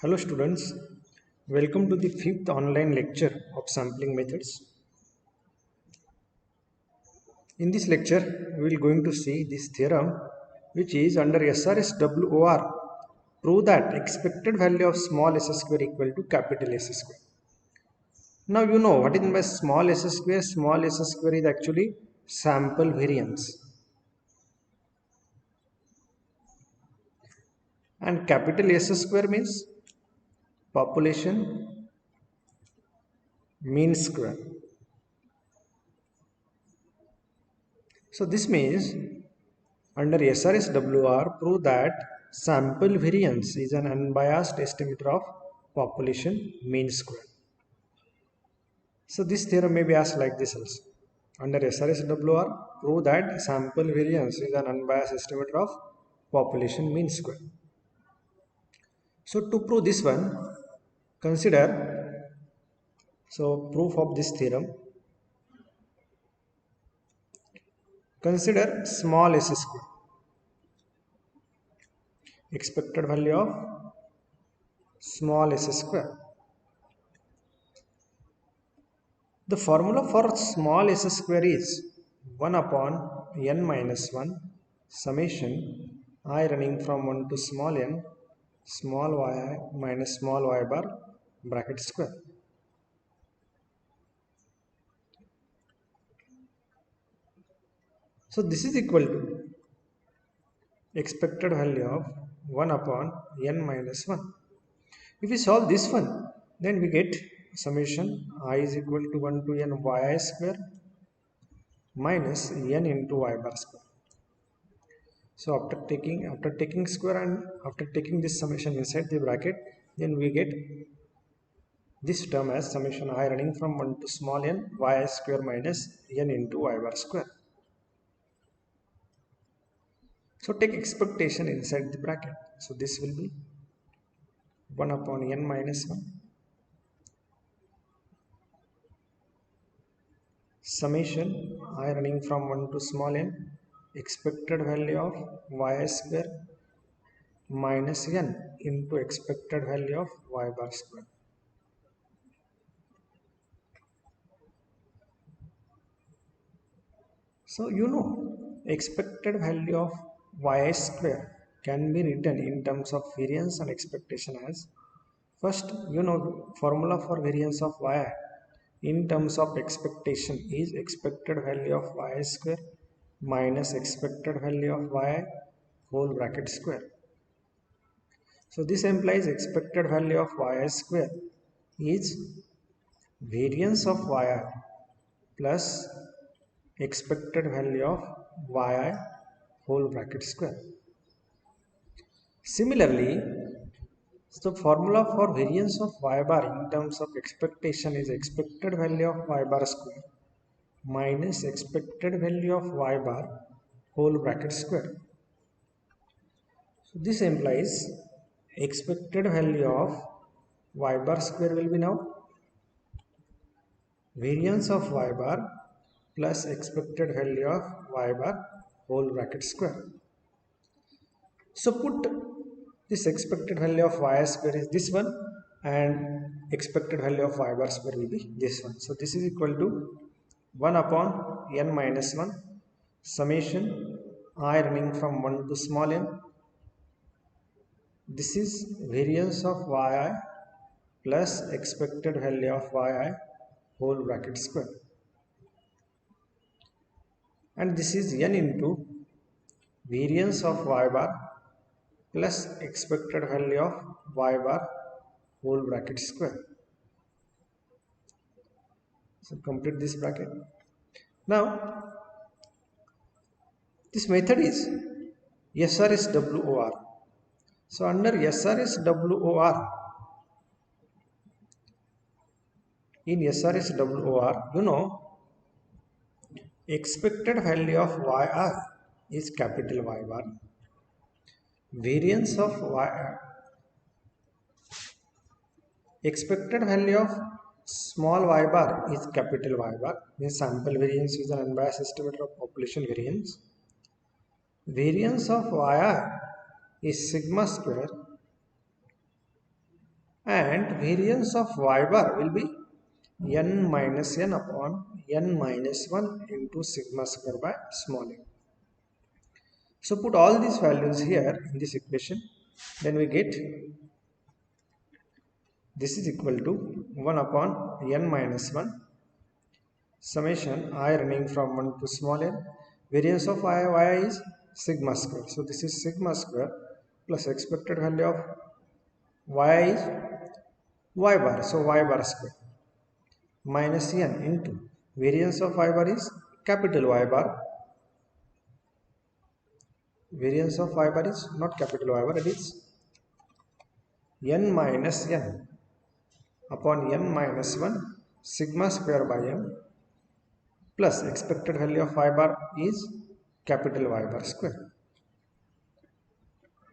Hello students, welcome to the fifth online lecture of sampling methods. In this lecture, we will going to see this theorem which is under SRSWOR. Prove that expected value of small s square equal to capital S square. Now you know what is meant by small s square. Small s square is actually sample variance. And capital S square means population mean square. So this means under SRSWR, prove that sample variance is an unbiased estimator of population mean square. So this theorem may be asked like this also. Under SRSWR, prove that sample variance is an unbiased estimator of population mean square. So to prove this one, consider proof of this theorem. Consider small s square. Expected value of small s square. The formula for small s square is 1 upon n minus 1 summation I running from 1 to small n small y minus small y bar bracket square. So this is equal to expected value of 1 upon n minus 1. If we solve this one, then we get summation I is equal to 1 to n yi square minus n into y bar square. So after taking square and after taking this summation inside the bracket, then we get this term as summation I running from 1 to small n y square minus n into y bar square. So take expectation inside the bracket. So this will be 1 upon n minus 1 summation I running from 1 to small n expected value of y square minus n into expected value of y bar square. So you know expected value of y square can be written in terms of variance and expectation as first you know formula for variance of y in terms of expectation is expected value of y square minus expected value of y whole bracket square. So this implies expected value of y square is variance of yi plus expected value of yi whole bracket square. Similarly, the formula for variance of y bar in terms of expectation is expected value of y bar square minus expected value of y bar whole bracket square. So this implies expected value of y bar square will be now variance of y bar plus expected value of y bar whole bracket square. So put this expected value of y square is this one and expected value of y bar square will be this one. So this is equal to 1 upon n minus 1 summation I running from 1 to small n. This is variance of yi plus expected value of yi whole bracket square. And this is n into variance of y bar plus expected value of y bar whole bracket square. So complete this bracket. Now this method is SRSWOR. So under SRSWOR, in SRSWOR, you know expected value of yi is capital Y bar. Variance of y expected value of small y bar is capital Y bar. Means sample variance is an unbiased estimator of population variance. Variance of yi is sigma square and variance of y bar will be n minus n upon n minus 1 into sigma square by small n. So put all these values here in this equation, then we get this is equal to 1 upon n minus 1 summation I running from 1 to small n. Variance of y is sigma square. So this is sigma square plus expected value of y is y bar. So y bar square minus n into variance of y bar is capital Y bar. Variance of y bar is not capital Y bar, it is n minus n upon n minus 1 sigma square by m plus expected value of y bar is capital Y bar square.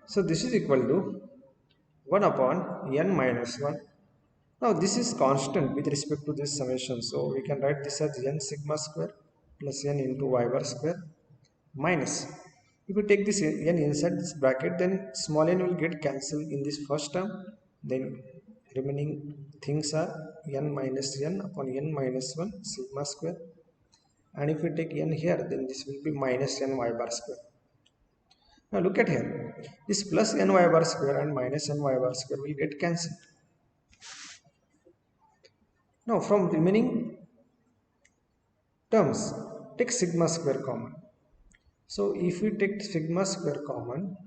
So this is equal to 1 upon n minus 1. Now this is constant with respect to this summation, so we can write this as n sigma square plus n into y bar square minus, if we take this n inside this bracket, then small n will get cancelled in this first term, then remaining things are n minus n upon n minus 1 sigma square, and if we take n here, then this will be minus n y bar square. Now look at here, this plus n y bar square and minus n y bar square will get cancelled. Now from remaining terms, take sigma square common. So if we take sigma square common,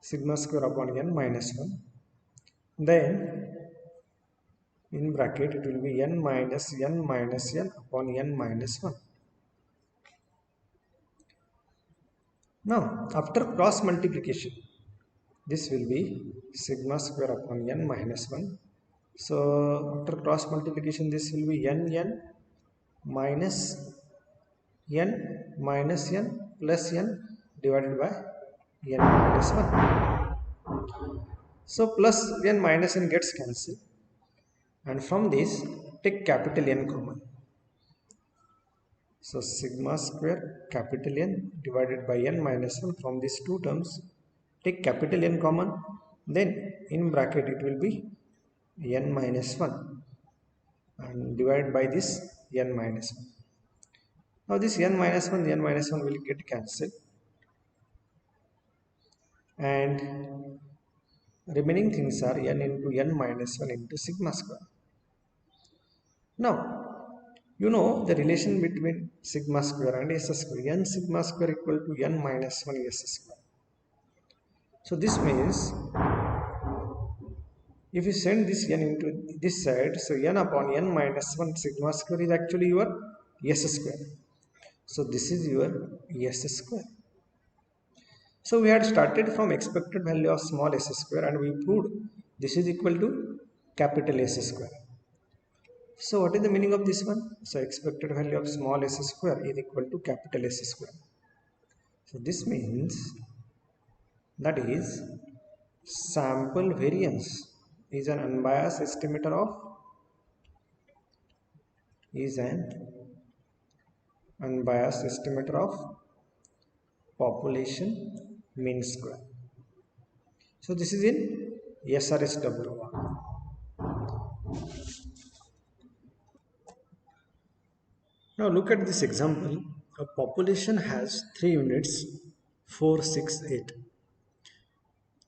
sigma square upon n minus 1, then in bracket it will be n minus n upon n minus 1. Now after cross multiplication, this will be sigma square upon n minus 1. So after cross multiplication, this will be n minus n minus n plus n divided by n minus 1. So plus n minus n gets cancelled, and from this take capital N common. So sigma square capital N divided by n minus 1, from these two terms take capital N common, then in bracket it will be n minus 1 and divided by this n minus 1. Now this n minus 1 will get cancelled, and remaining things are n into n minus 1 into sigma square. Now you know the relation between sigma square and s square. N sigma square equal to n minus 1 s square. So this means if you send this n into this side, so n upon n minus 1 sigma square is actually your s square. So this is your s square. So we had started from expected value of small s square, and we proved this is equal to capital S square. So what is the meaning of this one? So expected value of small s square is equal to capital S square. So this means that is sample variance is an unbiased estimator of population mean square. So this is in SRSWR. Now look at this example. A population has 3 units, 4, 6, 8.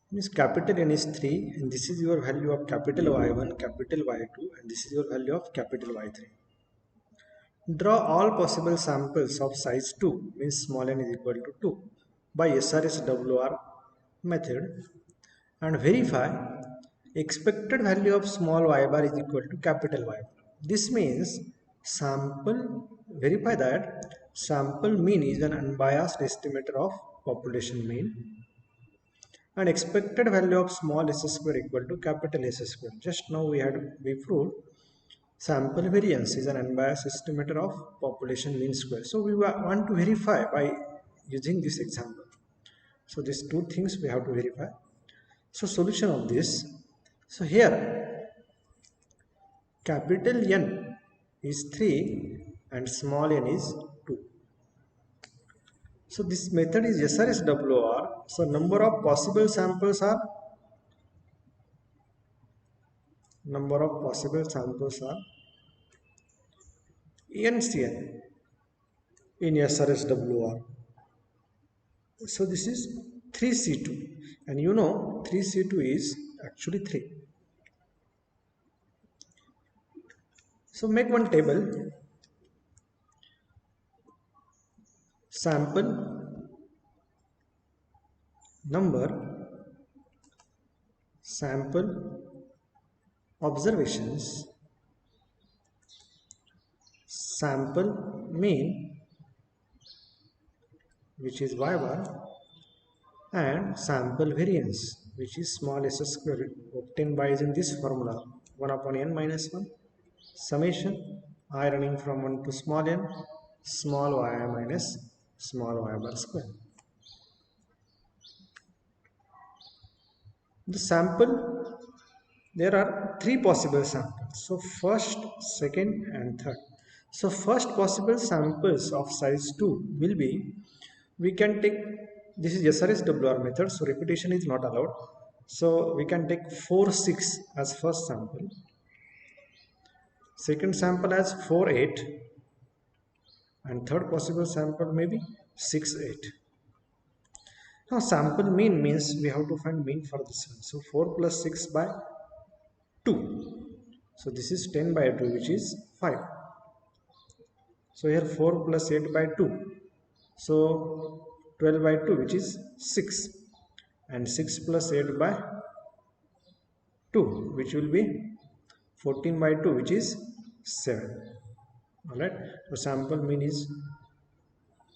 Means capital N is 3, and this is your value of capital Y1, capital Y2, and this is your value of capital Y3. Draw all possible samples of size 2, means small n is equal to 2, by SRSWR method, and verify expected value of small y bar is equal to capital Y bar. This means verify that sample mean is an unbiased estimator of population mean, and expected value of small s square equal to capital S square. Just now we proved sample variance is an unbiased estimator of population mean square. So we want to verify by using this example. So these two things we have to verify. So solution of this. So here capital N is 3 and small n is 2. So this method is SRSWR So number of possible samples are NCN in SRSWR. So this is 3C2, and you know 3C2 is actually 3. So make one table: sample, number, sample, observations, sample mean, which is y1, and sample variance, which is small s square, obtained by using this formula: 1 upon n minus 1 summation I running from 1 to small n, small yi minus small y bar square. The sample, there are three possible samples. So first, second, and third. So first possible samples of size 2 will be, we can take, this is SRSWR method, so repetition is not allowed. So we can take 4, 6 as first sample. Second sample as 4, 8. And third possible sample may be 6, 8. Now sample mean means we have to find mean for this one. So 4 plus 6 by 2. So this is 10 by 2, which is 5. So here 4 plus 8 by 2. So 12 by 2, which is 6. And 6 plus 8 by 2, which will be 14 by 2, which is 7. Alright. So sample mean is,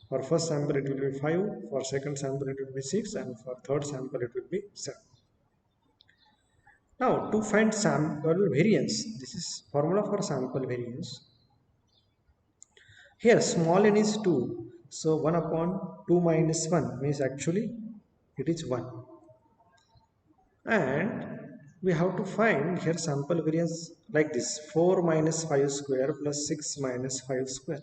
for first sample it will be 5, for second sample it will be 6, and for third sample it will be 7. Now to find sample variance, this is formula for sample variance. Here small n is 2, so 1 upon 2 minus 1 means actually it is 1. And we have to find here sample variance like this: 4 minus 5 square plus 6 minus 5 square.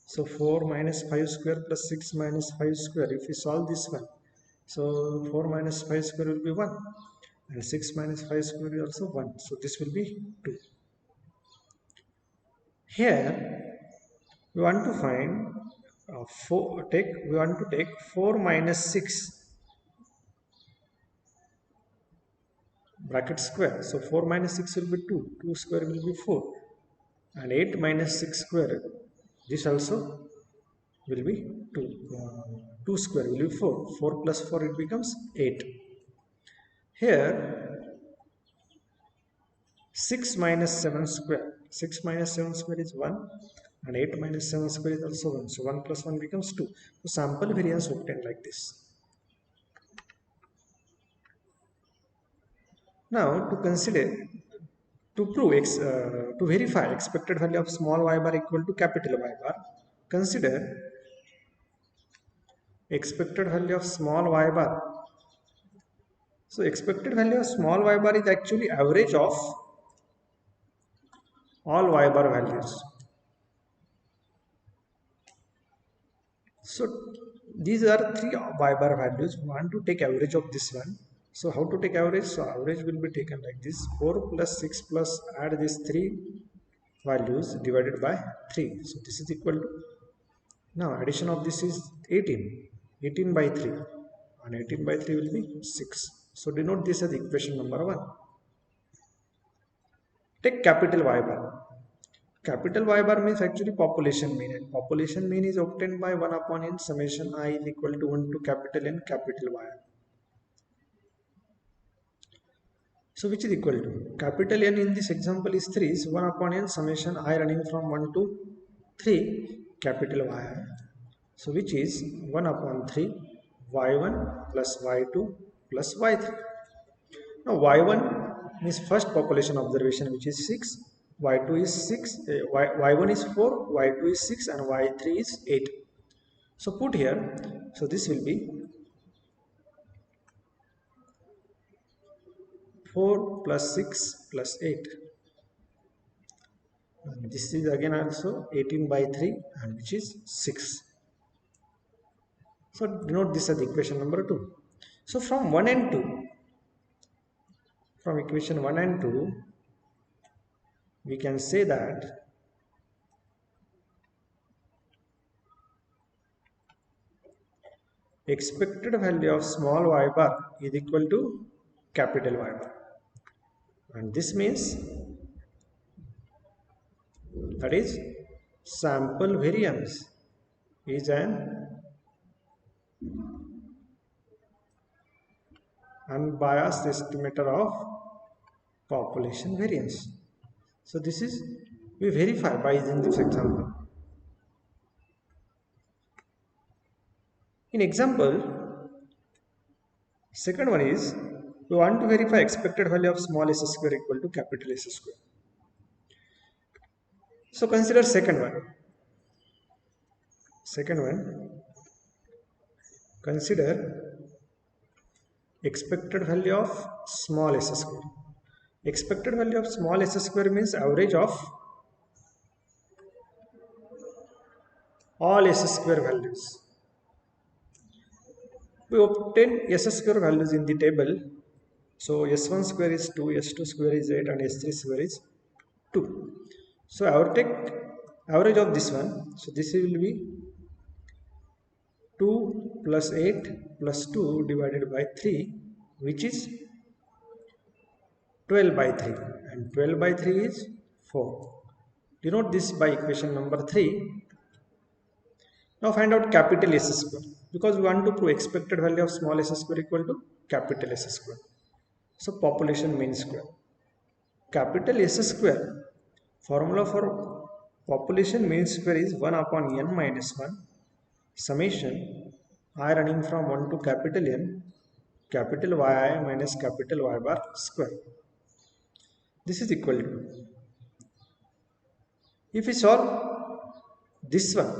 So 4 minus 5 square plus 6 minus 5 square, if we solve this one, so 4 minus 5 square will be 1, and 6 minus 5 square is also 1, so this will be 2. Here we want to find we want to take 4 minus 6 bracket square. So 4 minus 6 will be 2, 2 square will be 4, and 8 minus 6 square, this also will be 2, 2 square will be 4, 4 plus 4 it becomes 8. Here 6 minus 7 square, 6 minus 7 square is 1, and 8 minus 7 square is also 1, so 1 plus 1 becomes 2. So sample variance obtained like this. Now to consider, to prove to verify expected value of small y bar equal to capital Y bar, consider expected value of small y bar. So expected value of small y bar is actually average of all y bar values. So these are 3 y bar values. We want to take average of this one. So how to take average? So average will be taken like this: 4 plus 6 plus add these 3 values divided by 3. So this is equal to, now addition of this is 18. 18 by 3, and 18 by 3 will be 6. So denote this as equation number 1. Take capital Y bar. Capital Y bar means actually population mean, and population mean is obtained by 1 upon n summation I is equal to 1 to capital N capital Y. So which is equal to, capital N in this example is 3, so 1 upon n summation I running from 1 to 3 capital Y. So which is 1 upon 3 y1 plus y2 plus y3. Now y1 means first population observation, which is 6, y2 is 6, y1 is 4, y2 is 6, and y3 is 8. So put here, so this will be 4 plus 6 plus 8. And this is again also 18 by 3, and which is 6. So denote this as equation number 2. So from 1 and 2, from equation 1 and 2, we can say that expected value of small y bar is equal to capital Y bar. And this means that is sample variance is an unbiased estimator of population variance. So this is we verify by using this example. In example, second one is we want to verify expected value of small s square equal to capital S square. So consider second one. Second one, consider expected value of small s square. Expected value of small s square means average of all s square values. We obtain s square values in the table. So s1 square is 2, s2 square is 8 and s3 square is 2. So I will take average of this one. So this will be 2 plus 8 plus 2 divided by 3, which is 12 by 3, and 12 by 3 is 4. Denote this by equation number 3. Now find out capital S square, because we want to prove expected value of small s square equal to capital S square. So population mean square. Capital S square, formula for population mean square is 1 upon n minus 1 summation I running from 1 to capital N, capital Y minus capital Y bar square. This is equal to, if we solve this one,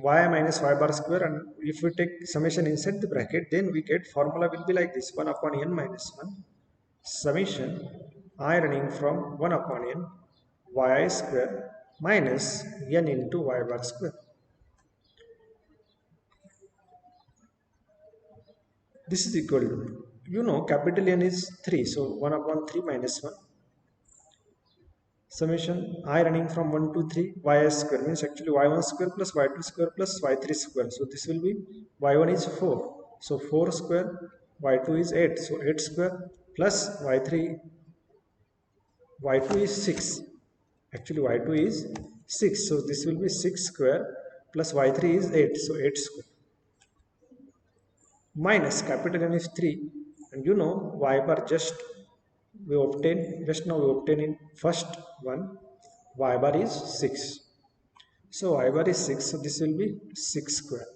y minus y bar square, and if we take summation inside the bracket, then we get formula will be like this: 1 upon n minus 1 summation I running from 1 upon n y square minus n into y bar square. This is equal to, capital N is 3, so 1 upon 3 minus 1 summation I running from 1 to 3 y square, means actually y1 square plus y2 square plus y3 square. So this will be y1 is 4, so 4 square, y2 is 8, so 8 square plus y2 is 6, actually y2 is 6, so this will be 6 square plus y3 is 8, so 8 square minus capital N is 3, and y bar just now we obtain in first one, y bar is 6, so y bar is 6, so this will be 6 square.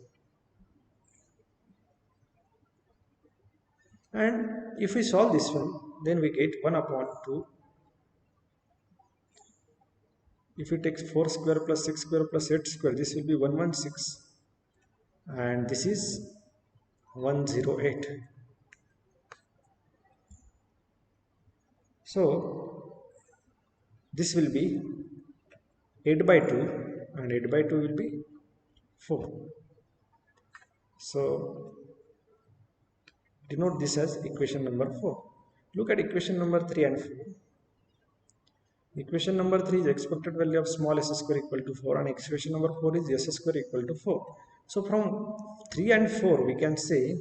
And if we solve this one, then we get 1 upon 2. If we take 4 square plus 6 square plus 8 square, this will be 116, and this is 108. So this will be 8 by 2, and 8 by 2 will be 4. So denote this as equation number 4. Look at equation number 3 and 4. Equation number 3 is expected value of small s square equal to 4, and equation number 4 is s square equal to 4. So from 3 and 4 we can say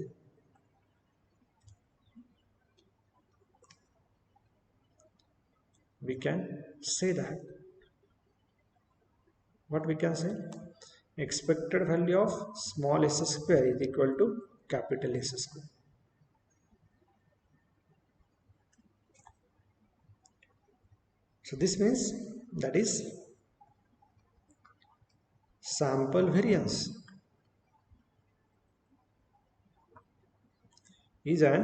that what we can say, expected value of small s square is equal to capital S square. So this means that is sample variance is an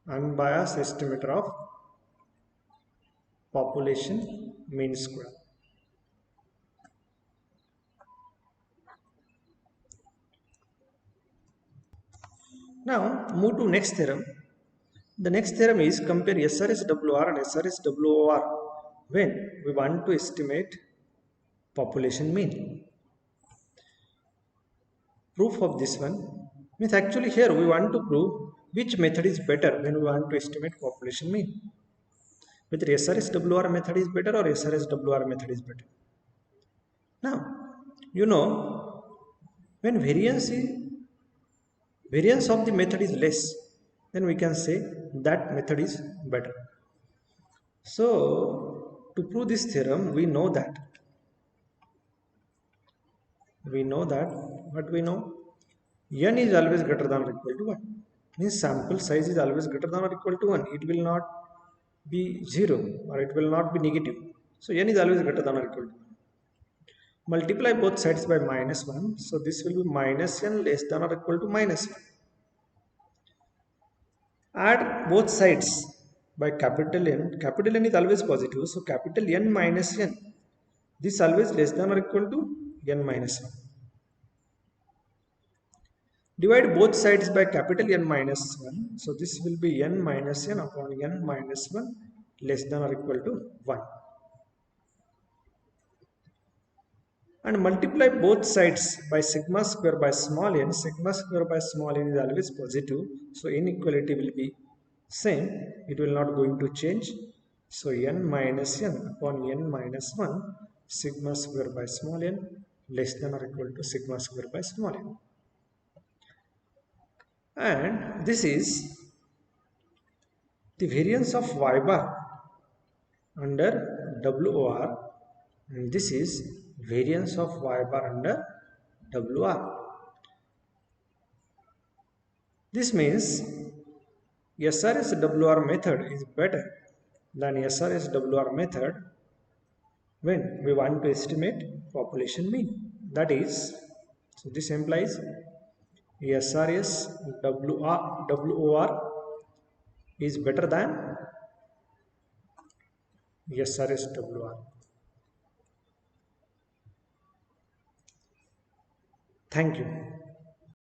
unbiased estimator of population mean square. Now move to next theorem. The next theorem is compare SRSWR and SRSWOR when we want to estimate population mean. proof of this one means actually here we want to prove which method is better when we want to estimate population mean. Whether SRSWR method is better or SRSWR method is better. Now, you know, when variance of the method is less, then we can say that method is better. So, to prove this theorem, we know that what we know, n is always greater than or equal to 1. Means sample size is always greater than or equal to 1. It will not be 0 or it will not be negative. So n is always greater than or equal to 1. Multiply both sides by minus 1. So this will be minus n less than or equal to minus 1. Add both sides by capital N. Capital N is always positive. So capital N minus n. This always less than or equal to n minus 1. Divide both sides by capital N minus 1. So this will be n minus n upon n minus 1 less than or equal to 1. And multiply both sides by sigma square by small n. Sigma square by small n is always positive. So inequality will be same. It will not going to change. So n minus n upon n minus 1 sigma square by small n less than or equal to sigma square by small n. And this is the variance of y bar under WOR, and this is variance of y bar under WR. This means SRSWR method is better than SRSWR method when we want to estimate population mean. That is, so this implies SRSWR is better than SRSWR. Thank you.